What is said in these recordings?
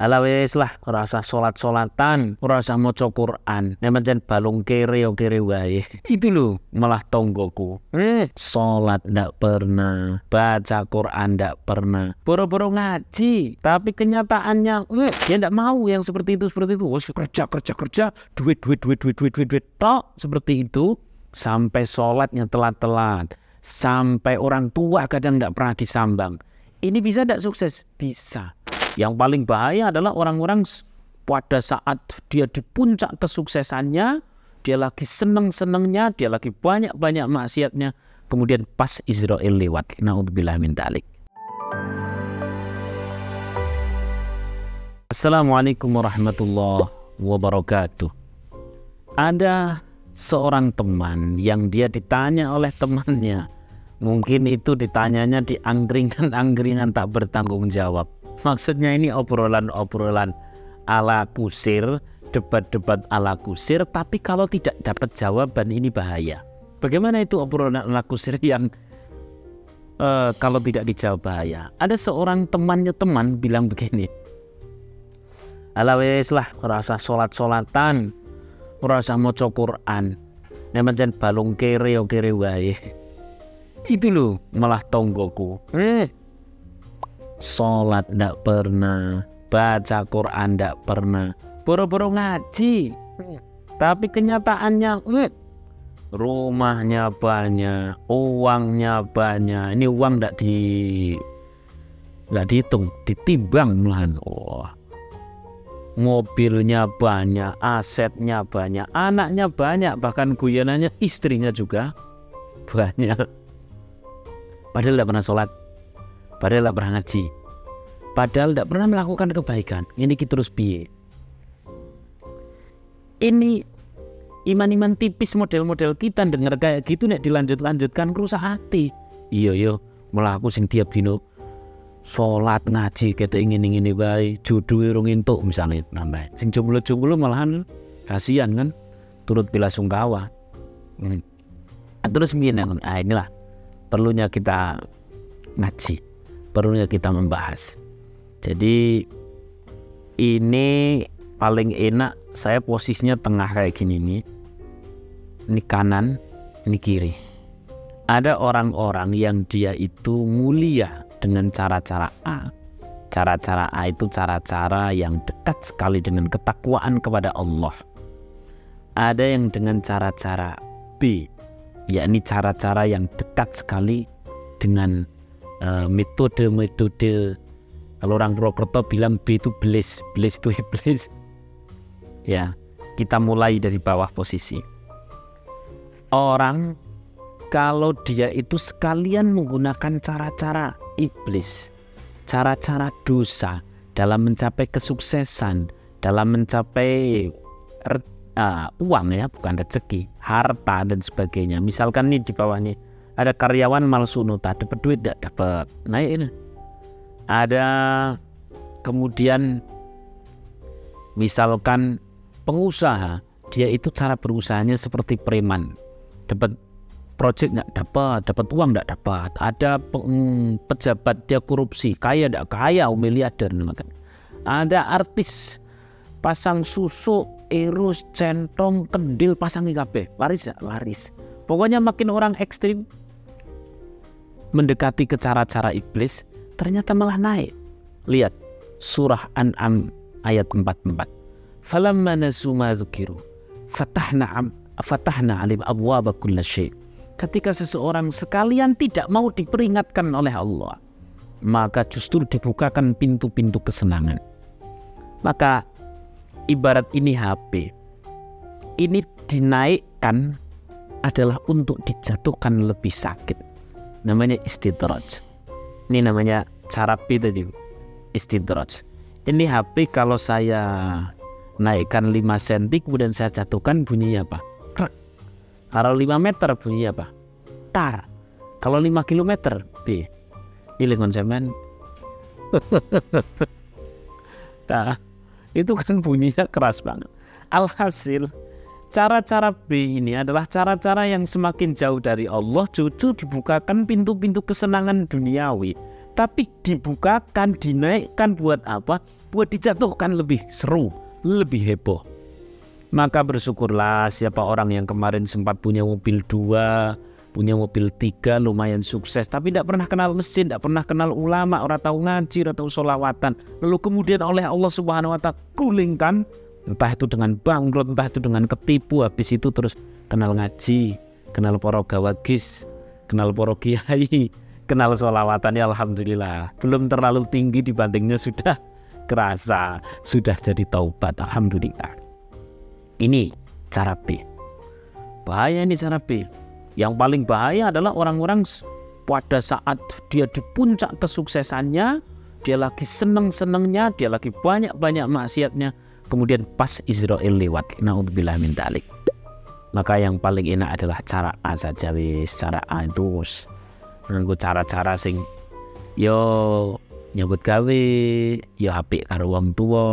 Ala wis lah, ora usah salat-salatan, ora usah maca Quran. Nek pancen balung kere wae. Itu lho, malah tonggoku. Salat ndak pernah, baca Quran ndak pernah. Boro-boro ngaji, tapi kenyataannya dia ndak mau yang seperti itu. Wes kerja, duit tok seperti itu. Sampai sholatnya telat-telat, sampai orang tua kadang ndak pernah disambang. Ini bisa ndak sukses? Bisa. Yang paling bahaya adalah orang-orang pada saat dia di puncak kesuksesannya, dia lagi seneng-senengnya, dia lagi banyak-banyak maksiatnya, kemudian pas Israel lewat. Na'udzubillah min dzalik. Assalamualaikum warahmatullahi wabarakatuh. Ada seorang teman yang dia ditanya oleh temannya, mungkin itu ditanyanya di angkringan tak bertanggung jawab. Maksudnya ini obrolan-obrolan ala kusir, debat-debat ala kusir, tapi kalau tidak dapat jawaban ini bahaya. Bagaimana itu obrolan ala kusir yang kalau tidak dijawab bahaya? Ada seorang teman bilang begini, ala wis lah, ora usah salat-salatan, ora usah maca Quran. Nek pancen balung kere wae. Itu lho, malah tonggoku. Salat ndak pernah, baca Quran ndak pernah, boro-boro ngaji, tapi kenyataannya rumahnya banyak, uangnya banyak. Ini uang ndak dihitung, ditimbang malahan. Mobilnya banyak, asetnya banyak, anaknya banyak, bahkan guyonannya istrinya juga banyak. Padahal tidak pernah sholat, padahal tidak pernah ngaji, padahal tidak pernah melakukan kebaikan. Ini kita terus piye? Ini iman-iman tipis model-model kita dengar kayak gitu, nek dilanjutkan rusak hati. Iya malah aku sing tiap dino sholat ngaji kita ingin baik, jodoh urung entuk misalnya nambah. Sing jomblo malahan kasihan kan, turut bela sungkawa. Terus inilah perlunya kita ngaji, perlunya kita membahas. Jadi ini paling enak saya posisinya tengah kayak gini nih. Ini kanan, ini kiri. Ada orang-orang yang dia itu mulia dengan cara-cara A. Cara-cara A itu cara-cara yang dekat sekali dengan ketakwaan kepada Allah. Ada yang dengan cara-cara B, yakni cara-cara yang dekat sekali dengan metode. Kalau orang Purwokerto bilang B itu belis itu iblis. Ya, kita mulai dari bawah posisi. Orang kalau dia itu sekalian menggunakan cara-cara iblis, cara-cara dosa dalam mencapai kesuksesan, dalam mencapai uang ya, bukan rezeki, harta dan sebagainya. Misalkan nih di bawah nih ada karyawan malsunuta, dapat duit tidak dapat, naik ini. Ada kemudian misalkan pengusaha, dia itu cara berusahanya seperti preman, dapat project nggak dapat uang nggak dapat. Ada pejabat dia korupsi, kaya nggak kaya, miliarder. Ada artis pasang susu, erus, centong, kendil, pasang IKB, laris. Pokoknya makin orang ekstrim mendekati ke cara-cara iblis, ternyata malah naik. Lihat surah An'am ayat 44. Falamma nasu ma dzukiru fatahna alim abwaaba kulli syai'. Ketika seseorang sekalian tidak mau diperingatkan oleh Allah, maka justru dibukakan pintu-pintu kesenangan. Maka ibarat ini HP, ini dinaikkan adalah untuk dijatuhkan lebih sakit. Namanya istidraj. Ini namanya cara B tadi, istidraj. Ini HP kalau saya naikkan 5 cm kemudian saya jatuhkan, bunyinya apa? Kalau 5 meter bunyi apa? Tar. Kalau 5 km B. Pilih konsumen. Nah, itu kan bunyinya keras banget. Alhasil, cara-cara B ini adalah cara-cara yang semakin jauh dari Allah, justru dibukakan pintu-pintu kesenangan duniawi. Tapi dibukakan, dinaikkan buat apa? buat dijatuhkan lebih seru, lebih heboh. Maka bersyukurlah siapa orang yang kemarin sempat punya mobil 2, punya mobil 3, lumayan sukses, tapi tidak pernah kenal masjid, tidak pernah kenal ulama, orang tahu ngaji, orang tahu sholawatan, lalu kemudian oleh Allah Subhanahu Wa Taala gulingkan, entah itu dengan bangkrut, entah itu dengan ketipu, habis itu terus kenal ngaji, kenal para gawagis, kenal para kiai, kenal sholawatan, ya alhamdulillah. Belum terlalu tinggi dibandingnya sudah kerasa, sudah jadi taubat, alhamdulillah. Ini cara B. Bahaya ini cara B. Yang paling bahaya adalah orang-orang pada saat dia di puncak kesuksesannya, dia lagi seneng-senengnya, dia lagi banyak-banyak maksiatnya, kemudian pas Israel lewat, naudzubillah min dzalik. Maka yang paling enak adalah cara A saja wis. Cara A itu menurutku cara-cara sing yo nyambut gawe, yo apik karo wong tuwa,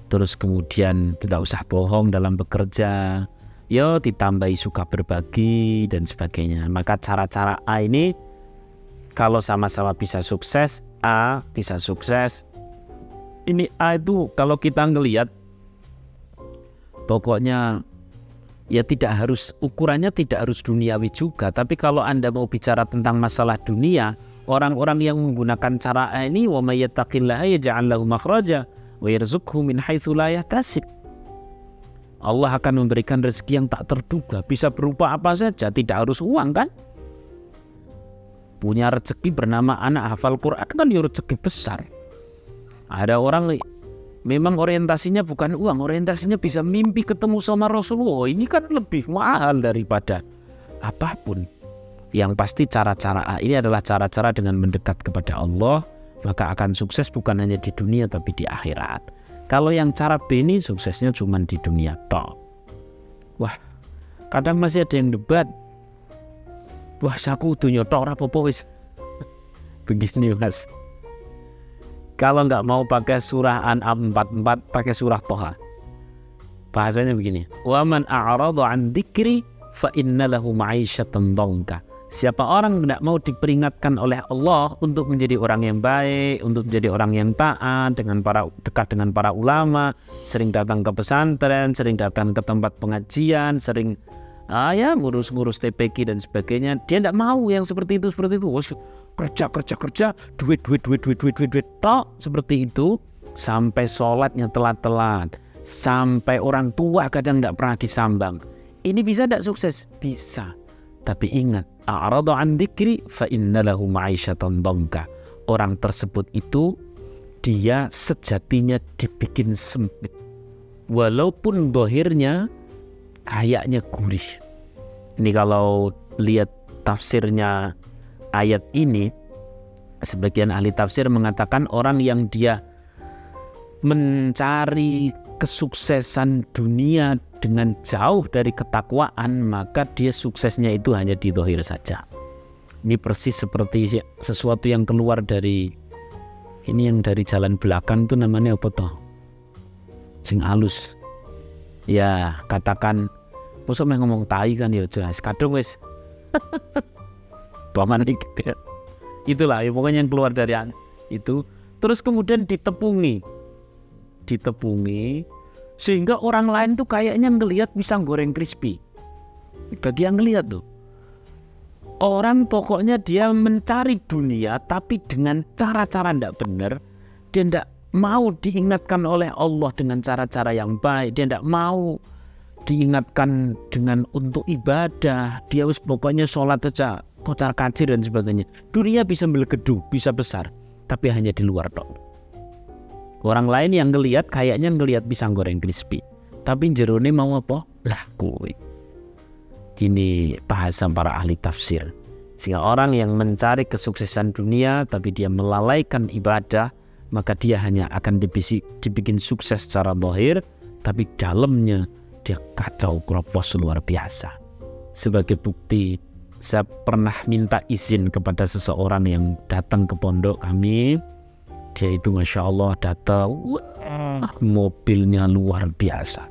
terus kemudian tidak usah bohong dalam bekerja, yo ditambahi suka berbagi dan sebagainya. Maka cara-cara A ini kalau sama-sama bisa sukses, A bisa sukses. Ini A itu kalau kita ngelihat pokoknya ya tidak harus, ukurannya tidak harus duniawi juga. Tapi kalau Anda mau bicara tentang masalah dunia, orang-orang yang menggunakan cara A ini, wa may yattaqillaha yaj'al lahu makhraja wa yarzuqhu min haitsu la yahtasib. Allah akan memberikan rezeki yang tak terduga, bisa berupa apa saja, tidak harus uang kan? Punya rezeki bernama anak hafal Quran kan ya rezeki besar. Ada orang memang orientasinya bukan uang, orientasinya bisa mimpi ketemu sama Rasulullah. Ini kan lebih mahal daripada apapun. Yang pasti cara-cara A ini adalah cara-cara dengan mendekat kepada Allah, maka akan sukses bukan hanya di dunia tapi di akhirat. Kalau yang cara B ini suksesnya cuma di dunia tok. Wah, kadang masih ada yang debat. Wah, aku dunia tok ora apa-apa wis. Begini Mas. Kalau nggak mau pakai surah An'am 44, pakai surah Toha. Bahasanya begini. Wa man a'rada 'an dzikri fa inna lahu ma'isyatan dhanka. Siapa orang tidak mau diperingatkan oleh Allah untuk menjadi orang yang baik, untuk menjadi orang yang taat, dekat dengan para ulama, sering datang ke pesantren, sering datang ke tempat pengajian, sering ngurus-ngurus TPQ dan sebagainya, dia tidak mau yang seperti itu. Kerja, duit tok, seperti itu, sampai sholatnya telat-telat, sampai orang tua kadang tidak pernah disambang. Ini bisa tidak sukses? Bisa. Tapi ingat, a'rada 'an dzikri fa inna lahu ma'isyatan dhanka. Orang tersebut itu dia sejatinya dibikin sempit. Walaupun dohirnya kayaknya gurih. Ini kalau lihat tafsirnya ayat ini, sebagian ahli tafsir mengatakan orang yang dia mencari kesuksesan dunia dengan jauh dari ketakwaan, maka dia suksesnya itu hanya di zahir saja. Ini persis seperti sesuatu yang keluar dari ini, yang dari jalan belakang itu namanya apa toh? Sing alus. Ya, katakan mosok meh ngomong tai kan ya jelas kadung wis. Paman gitu. Itulah ya, pokoknya yang keluar dari itu, terus kemudian ditepungi sehingga orang lain tuh kayaknya ngelihat pisang goreng crispy. Bagi yang ngelihat tuh, orang pokoknya dia mencari dunia tapi dengan cara-cara tidak benar. Dia tidak mau diingatkan oleh Allah dengan cara-cara yang baik. Dia tidak mau diingatkan dengan untuk ibadah. Dia pokoknya sholat saja kocar kacir dan sebagainya. Dunia bisa melegedu, bisa besar, tapi hanya di luar dok. Orang lain yang ngelihat kayaknya ngelihat pisang goreng crispy, tapi jerone mau apa? Lah kowe. Gini bahasa para ahli tafsir. Sehingga orang yang mencari kesuksesan dunia tapi dia melalaikan ibadah, maka dia hanya akan dibikin sukses secara zahir, tapi dalamnya dia kacau kropos luar biasa. Sebagai bukti, saya pernah minta izin kepada seseorang yang datang ke pondok kami. Dia itu Masya Allah datang, mobilnya luar biasa,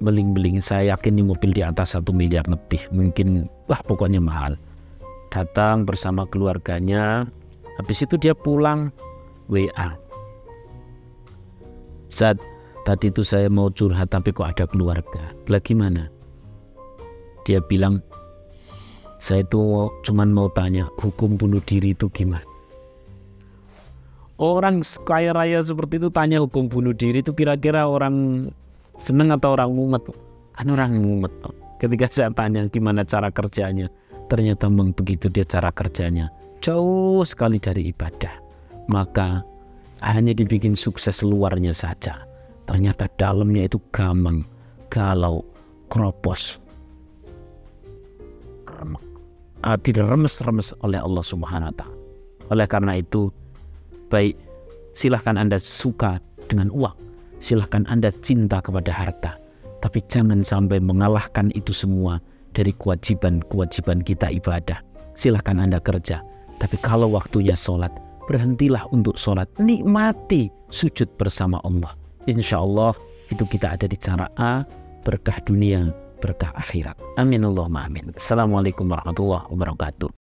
beling-beling. Saya yakin ini mobil di atas 1 miliar lebih, mungkin pokoknya mahal. Datang bersama keluarganya, habis itu dia pulang WA. Saat tadi itu saya mau curhat tapi kok ada keluarga. Lah gimana? Dia bilang, saya tuh cuman mau tanya hukum bunuh diri itu gimana. Orang kaya raya seperti itu tanya hukum bunuh diri itu kira-kira orang seneng atau orang mumet? Kan orang mumet. Ketika saya tanya gimana cara kerjanya, ternyata memang begitu dia cara kerjanya. Jauh sekali dari ibadah. Maka hanya dibikin sukses luarnya saja. Ternyata dalamnya itu gamang, galau, kropos, tidak remes-remes oleh Allah Subhanahu wa Ta'ala. Oleh karena itu, baik silahkan Anda suka dengan uang, silahkan Anda cinta kepada harta, tapi jangan sampai mengalahkan itu semua dari kewajiban-kewajiban kita ibadah. Silahkan Anda kerja, tapi kalau waktunya sholat, berhentilah untuk sholat, nikmati sujud bersama Allah. Insya Allah itu kita ada di cara A, berkah dunia, berkah akhirat. Amin Allahumma amin. Assalamualaikum warahmatullahi wabarakatuh.